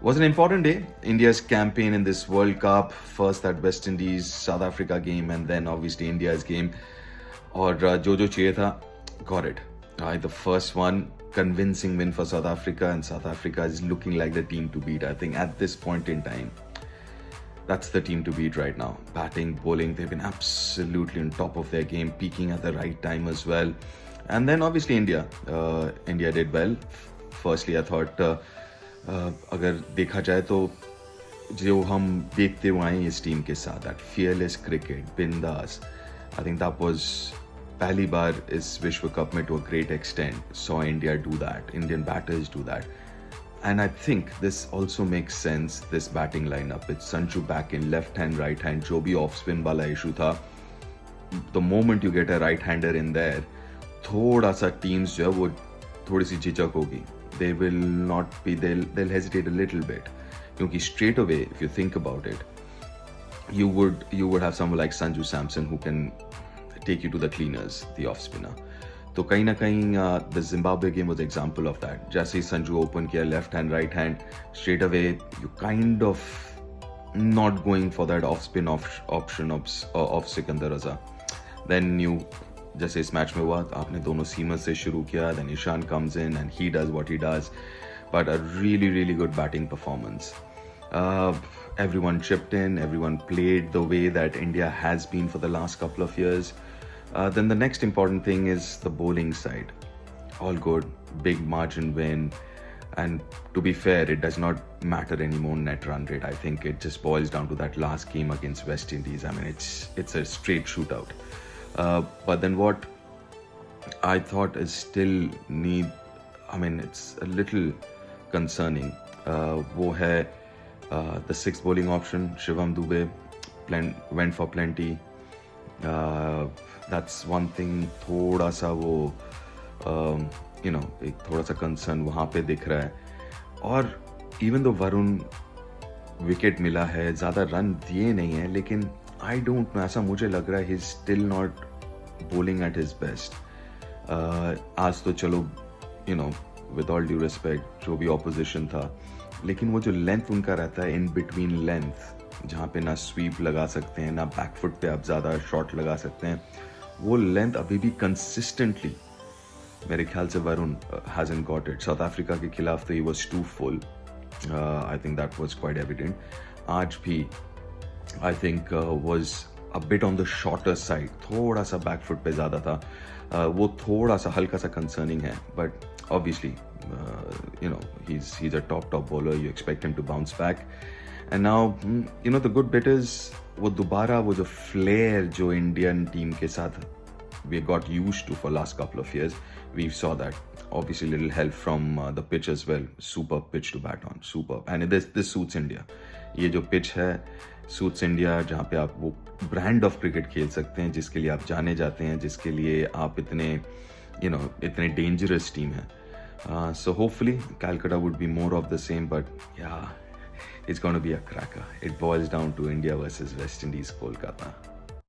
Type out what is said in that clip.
Was an important day. India's campaign in this World Cup, first that West Indies South Africa game, and then obviously India's game. और जो चाहिए था, got it. The first one, convincing win for South Africa, and South Africa is looking like the team to beat. I think at this point in time, that's the team to beat right now. Batting, bowling, they've been absolutely on top of their game, peaking at the right time as well. And then obviously India. India did well. Firstly, I thought अगर देखा जाए तो जो हम देखते हुए आए इस टीम के साथ, दैट फियरलेस क्रिकेट, बिंदास, आई थिंक दैट वाज पहली बार इस विश्व कप में to a great extent saw India do that, Indian batters do that. And I think this also makes sense, this batting lineup with Sanju back in left hand, right hand, जो भी off spin वाला issue था. The moment you get a right hander in there, थोड़ा सा teams जो है वो थोड़ी सी झिझक होगी. They will not be, they'll hesitate a little bit. Because straight away, if you think about it, you would have someone like Sanju Samson who can take you to the cleaners, the off spinner. So kahin na kahin, the Zimbabwe game was an example of that. Just as Sanju open kiya left hand, right hand, straight away you kind of not going for that off spin option of Sikandar Raza. Then you जैसे इस match में हुआ, आपने दोनों seamer से शुरू किया, then Ishan comes in and he does what he does, but a really good batting performance. Everyone chipped in, everyone played the way that India has been for the last couple of years. Then the next important thing is the bowling side. All good, big margin win, and to be fair, it does not matter anymore net run rate. I think it just boils down to that last game against West Indies. I mean, it's a straight shootout. But then what I thought is still it's a little concerning. वो है the sixth bowling option, Shivam Dube went for plenty. That's one thing. थोड़ा सा वो एक थोड़ा सा concern वहाँ पे दिख रहा है. और even though वरुण विकेट मिला है, ज़्यादा रन दिए नहीं है, लेकिन I don't know, ऐसा मुझे लग रहा है he's still not bowling at his best. आज तो चलो with all due respect जो भी opposition था, लेकिन वो जो लेंथ उनका रहता है in between length, जहाँ पे ना स्वीप लगा सकते हैं, ना बैक फुट पे आप ज़्यादा शॉट लगा सकते हैं, वो लेंथ अभी भी कंसिस्टेंटली मेरे ख्याल से Varun hasn't got it. South Africa के खिलाफ तो he was too full. I think that was quite evident. आज भी I think was a bit on the shorter side. थोड़ा सा बैक फुट पे ज़्यादा था. वो थोड़ा सा हल्का सा concerning है. But obviously, he's a top bowler. You expect him to bounce back. And now, the good bit is वो दोबारा वो जो flair जो Indian team के साथ we got used to for last couple of years, we saw that. Obviously, little help from the pitch as well. Superb pitch to bat on. Superb. And this suits India. ये जो pitch है suits India, जहाँ पे आप वो brand of cricket खेल सकते हैं जिसके लिए आप जाने जाते हैं, जिसके लिए आप इतने डेंजरस टीम है. So hopefully Calcutta would be more of the same, but yeah it's gonna be a cracker. It boils down to India versus West Indies Kolkata.